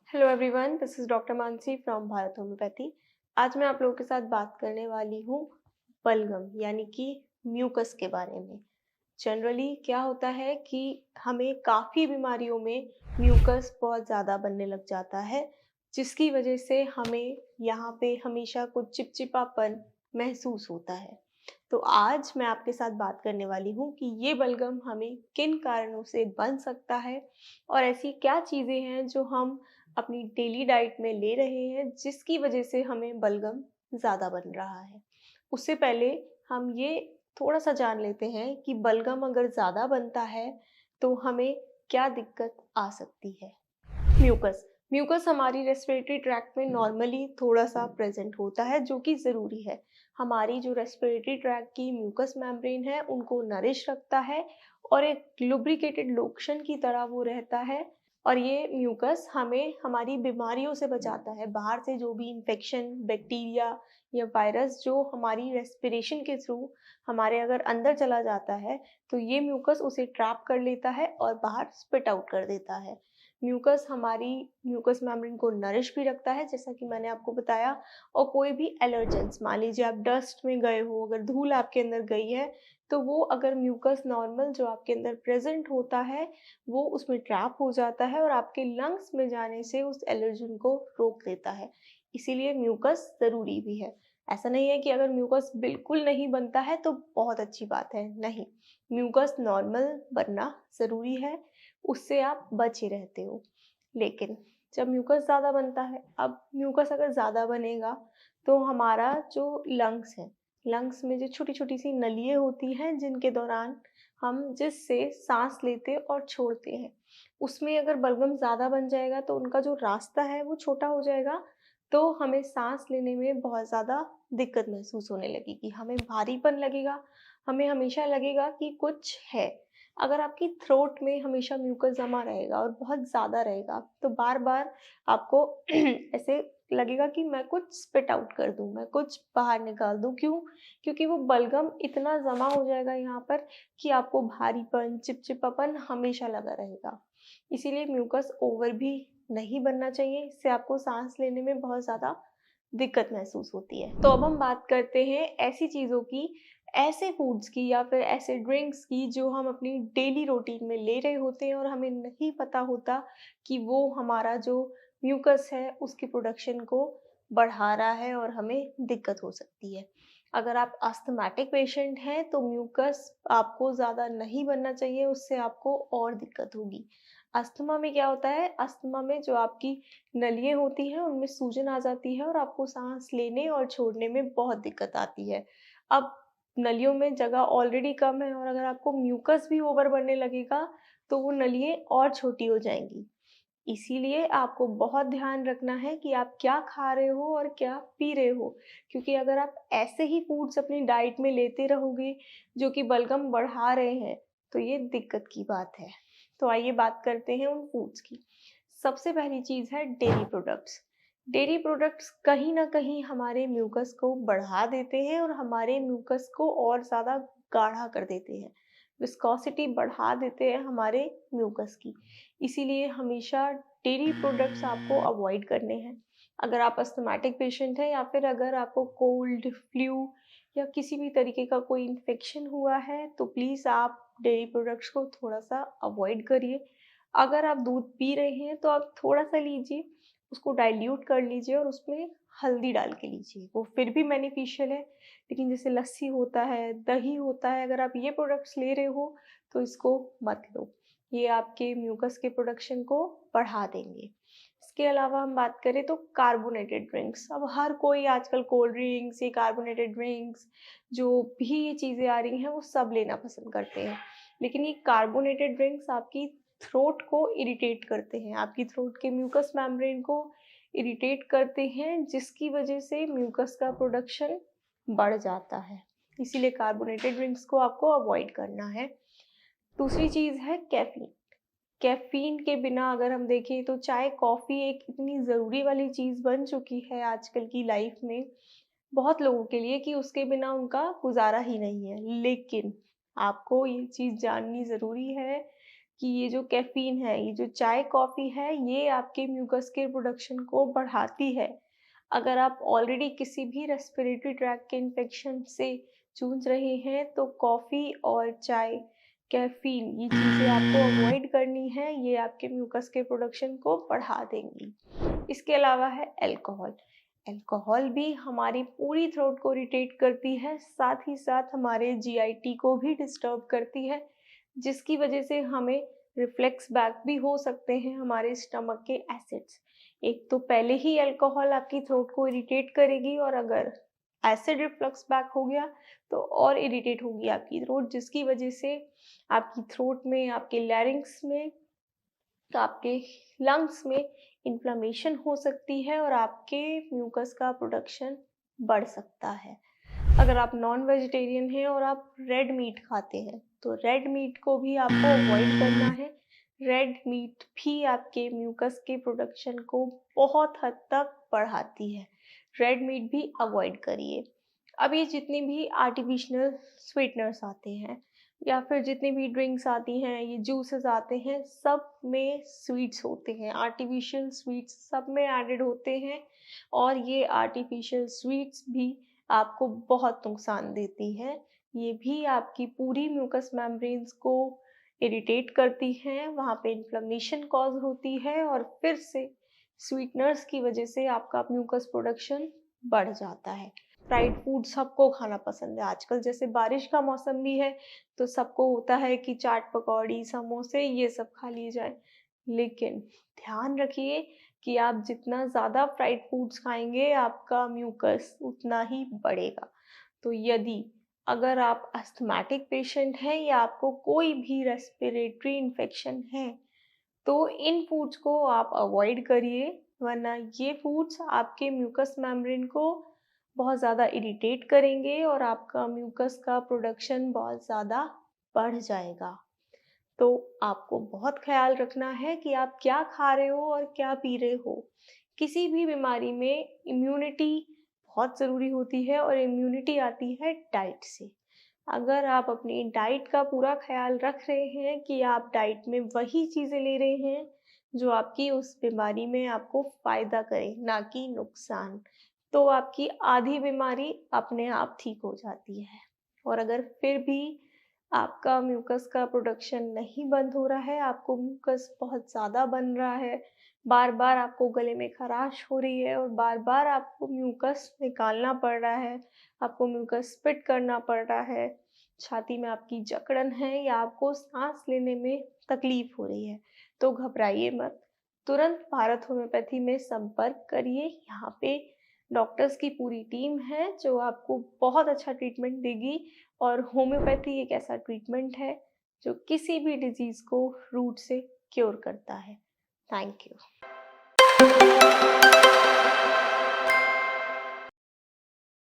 Hello everyone, this is doctor Mansi from Bharat homeopathy. आज मैं आप लोगों के साथ बात करने वाली हूँ बलगम यानी कि म्यूकस के बारे में। जनरली क्या होता है कि हमें काफ़ी बीमारियों में म्यूकस बहुत ज़्यादा बनने लग जाता है, जिसकी वजह से हमें यहाँ पे हमेशा कुछ चिपचिपापन महसूस होता है। तो आज मैं आपके साथ बात करने वाली हूँ कि ये बलगम हमें किन कारणों से बन सकता है और ऐसी क्या चीज़ें हैं जो हम अपनी डेली डाइट में ले रहे हैं जिसकी वजह से हमें बलगम ज़्यादा बन रहा है। उससे पहले हम ये थोड़ा-सा जान लेते हैं कि बलगम अगर ज़्यादा बनता है तो हमें क्या दिक्कत आ सकती है। म्यूकस म्यूकस हमारी रेस्पिरेटरी ट्रैक्ट में नॉर्मली थोड़ा-सा प्रेज़ेंट होता है जो कि ज़रूरी है। हमारी जो रेस्पिरेटरी ट्रैक्ट की म्यूकस मेम्ब्रेन है उनको नरिश रखता है और एक लुब्रिकेटेड लोशन की तरह वो रहता है और ये म्यूकस हमें हमारी बीमारियों से बचाता है। बाहर से जो भी इन्फेक्शन, बैक्टीरिया या वायरस जो हमारी रेस्पिरेशन के थ्रू हमारे अगर अंदर चला जाता है, तो ये म्यूकस उसे ट्रैप कर लेता है और बाहर स्पिट आउट कर देता है। म्यूकस हमारी म्यूकस मेम्ब्रेन को नरिश भी रखता है जैसा कि मैंने आपको बताया। और कोई भी एलर्जेंस, मान लीजिए आप डस्ट में गए हो, अगर धूल आपके अंदर गई है तो वो अगर म्यूकस नॉर्मल जो आपके अंदर प्रेजेंट होता है वो उसमें ट्रैप हो जाता है और आपके लंग्स में जाने से उस एलर्जन को रोक देता है। इसीलिए म्यूकस ज़रूरी भी है। ऐसा नहीं है कि अगर म्यूकस बिल्कुल नहीं बनता है तो बहुत अच्छी बात है, नहीं। म्यूकस नॉर्मल बनना ज़रूरी है, उससे आप बचे रहते हो। लेकिन जब म्यूकस ज़्यादा बनता है, अब म्यूकस अगर ज़्यादा बनेगा तो हमारा जो लंग्स है, लंग्स में जो छोटी-छोटी सी नलियाँ होती हैं जिनके दौरान हम जिससे साँस लेते और छोड़ते हैं, उसमें अगर बलगम ज़्यादा बन जाएगा तो उनका जो रास्ता है वो छोटा हो जाएगा, तो हमें साँस लेने में बहुत ज़्यादा दिक्कत महसूस होने लगेगी। हमें भारीपन लगेगा, हमें हमेशा लगेगा कि कुछ है। अगर आपकी थ्रोट में हमेशा म्यूकस जमा रहेगा और बहुत ज़्यादा रहेगा, तो बार-बार आपको ऐसे लगेगा कि मैं कुछ स्पिट आउट कर दूँ, मैं कुछ बाहर निकाल दूँ। क्यों? क्योंकि वो बलगम इतना जमा हो जाएगा यहाँ पर कि आपको भारीपन, चिपचिपापन हमेशा लगा रहेगा। इसीलिए म्यूकस ओवर भी नहीं बनना चाहिए, इससे आपको साँस लेने में बहुत ज़्यादा दिक्कत महसूस होती है। तो अब हम बात करते हैं ऐसी चीज़ों की, ऐसे फूड्स की या फिर ऐसे ड्रिंक्स की जो हम अपनी डेली रूटीन में ले रहे होते हैं और हमें नहीं पता होता कि वो हमारा जो म्यूकस है उसकी प्रोडक्शन को बढ़ा रहा है और हमें दिक्कत हो सकती है। अगर आप अस्थमैटिक पेशेंट हैं तो म्यूकस आपको ज़्यादा नहीं बनना चाहिए, उससे आपको और दिक्कत होगी। अस्थमा में क्या होता है, अस्थमा में जो आपकी नलियाँ होती हैं उनमें सूजन आ जाती है और आपको साँस लेने और छोड़ने में बहुत दिक्कत आती है। अब नलियों में जगह ऑलरेडी कम है और अगर आपको म्यूकस भी ओवर बनने लगेगा, तो वो नलियाँ और छोटी हो जाएँगी। इसीलिए आपको बहुत ध्यान रखना है कि आप क्या खा रहे हो और क्या पी रहे हो। क्योंकि अगर आप ऐसे ही फूड्स अपनी डाइट में लेते रहोगे, जो कि बलगम बढ़ा रहे हैं, तो ये दिक्कत की बात है। तो आइए बात करते हैं उन फूड्स की। सबसे पहली चीज़ है डेयरी प्रोडक्ट्स। डेयरी प्रोडक्ट्स कहीं न कहीं हमारे म्यूकस को बढ़ा देते हैं और हमारे म्यूकस को और ज़्यादा गाढ़ा कर देते हैं। विस्कोसिटी बढ़ा देते हैं हमारे म्यूकस की। इसीलिए हमेशा डेयरी प्रोडक्ट्स आपको अवॉइड करने हैं। अगर आप अस्थमैटिक पेशेंट हैं या फिर अगर आपको कोल्ड, फ्लू या किसी भी तरीके का कोई इन्फेक्शन हुआ है, तो प्लीज़ आप डेयरी प्रोडक्ट्स को थोड़ा-सा अवॉइड करिए। अगर आप दूध पी रहे हैं तो आप थोड़ा-सा लीजिए, उसको डाइल्यूट कर लीजिए और उसमें हल्दी डाल के लीजिए, वो फिर भी बेनिफिशियल है। लेकिन जैसे लस्सी होता है, दही होता है, अगर आप ये प्रोडक्ट्स ले रहे हो तो इसको मत लो। ये आपके म्यूकस के प्रोडक्शन को बढ़ा देंगे। इसके अलावा हम बात करें तो कार्बोनेटेड ड्रिंक्स, अब हर कोई आजकल कोल्ड ड्रिंक्स, ये कार्बोनेटेड ड्रिंक्स जो भी ये चीज़ें आ रही हैं वो सब लेना पसंद करते हैं। लेकिन ये कार्बोनेटेड ड्रिंक्स आपकी थ्रोट को इरिटेट करते हैं, आपकी थ्रोट के म्यूकस मेम्ब्रेन को इरिटेट करते हैं, जिसकी वजह से म्यूकस का प्रोडक्शन बढ़ जाता है। इसीलिए कार्बोनेटेड ड्रिंक्स को आपको अवॉइड करना है। दूसरी चीज़ है कैफ़ीन। कैफ़ीन के बिना अगर हम देखें तो चाय, कॉफ़ी एक इतनी ज़रूरी वाली चीज़ बन चुकी है आजकल की लाइफ़ में, बहुत लोगों के लिए, कि उसके बिना उनका गुज़ारा ही नहीं है। लेकिन आपको ये चीज़ जाननी ज़रूरी है कि ये जो कैफ़ीन है, ये जो चाय कॉफ़ी है, ये आपके म्यूकस के प्रोडक्शन को बढ़ाती है। अगर आप ऑलरेडी किसी भी रेस्पिरेटरी ट्रैक्ट के इन्फेक्शन से जूझ रहे हैं, तो कॉफ़ी और चाय, कैफ़ीन, ये चीज़ें आपको अवॉइड करनी है, ये आपके म्यूकस के प्रोडक्शन को बढ़ा देंगी। इसके अलावा है अल्कोहल। अल्कोहल भी हमारी पूरी थ्रोट को इरिटेट करती है, साथ ही साथ हमारे जीआईटी को भी डिस्टर्ब करती है, जिसकी वजह से हमें रिफ्लेक्स बैक भी हो सकते हैं हमारे स्टमक के एसिड्स। एक तो पहले ही अल्कोहल आपकी थ्रोट को इरिटेट करेगी, और अगर एसिड रिफ्लक्स बैक हो गया तो और इरिटेट होगी आपकी थ्रोट, जिसकी वजह से आपकी थ्रोट में, आपके लैरिंक्स में, आपके लंग्स में इन्फ्लेमेशन हो सकती है और आपके म्यूकस का प्रोडक्शन बढ़ सकता है। अगर आप नॉन वेजिटेरियन हैं और आप रेड मीट खाते हैं, तो रेड मीट को भी आपको अवॉइड करना है। रेड मीट भी आपके म्यूकस के प्रोडक्शन को बहुत हद तक बढ़ाती है। रेड मीट भी अवॉइड करिए। अब ये जितनी भी आर्टिफिशियल स्वीटनर्स आते हैं, या फिर जितनी भी ड्रिंक्स आती हैं, ये जूसेस आते हैं, सब में स्वीट्स होते हैं, आर्टिफिशियल स्वीट्स सब में एडेड होते हैं, और ये आर्टिफिशियल स्वीट्स भी आपको बहुत नुकसान देती हैं। ये भी आपकी पूरी म्यूकस मेम्ब्रेन्स को इरिटेट करती हैं, वहाँ पे इन्फ्लेमेशन कॉज होती है, और फिर से स्वीटनर्स की वजह से आपका म्यूकस प्रोडक्शन बढ़ जाता है। फ्राइड फूड सबको खाना पसंद है। आजकल जैसे बारिश का मौसम भी है, तो सबको होता है कि चाट पकौड़ी, समोसे, ये सब खा लिए जाएँ। लेकिन ध्यान रखिए कि आप जितना ज़्यादा फ्राइड फूड्स खाएँगे, आपका म्यूकस उतना ही बढ़ेगा। तो यदि अगर आप अस्थमैटिक पेशेंट हैं या आपको कोई भी रेस्पिरेटरी इन्फेक्शन है, तो इन फूड्स को आप अवॉइड करिए, वरना ये फूड्स आपके म्यूकस मेम्ब्रेन को बहुत ज़्यादा इरिटेट करेंगे और आपका म्यूकस का प्रोडक्शन बहुत ज़्यादा बढ़ जाएगा। तो आपको बहुत ख़्याल रखना है कि आप क्या खा रहे हो और क्या पी रहे हो। किसी भी बीमारी में इम्यूनिटी बहुत ज़रूरी होती है, और इम्यूनिटी आती है डाइट से। अगर आप अपनी डाइट का पूरा ख़्याल रख रहे हैं कि आप डाइट में वही चीज़ें ले रहे हैं जो आपकी उस बीमारी में आपको फ़ायदा करे, ना कि नुकसान, तो आपकी आधी बीमारी अपने आप ठीक हो जाती है। और अगर फिर भी आपका म्यूकस का प्रोडक्शन नहीं बंद हो रहा है, आपको म्यूकस बहुत ज़्यादा बन रहा है, बार-बार आपको गले में खराश हो रही है, और बार-बार आपको म्यूकस निकालना पड़ रहा है, आपको म्यूकस स्पिट करना पड़ रहा है, छाती में आपकी जकड़न है, या आपको साँस लेने में तकलीफ़ हो रही है, तो घबराइए मत। तुरंत भारत होम्योपैथी में संपर्क करिए। यहाँ पे डॉक्टर्स की पूरी टीम है जो आपको बहुत अच्छा ट्रीटमेंट देगी, और होम्योपैथी एक ऐसा ट्रीटमेंट है जो किसी भी डिजीज़ को रूट से क्योर करता है। Thank you.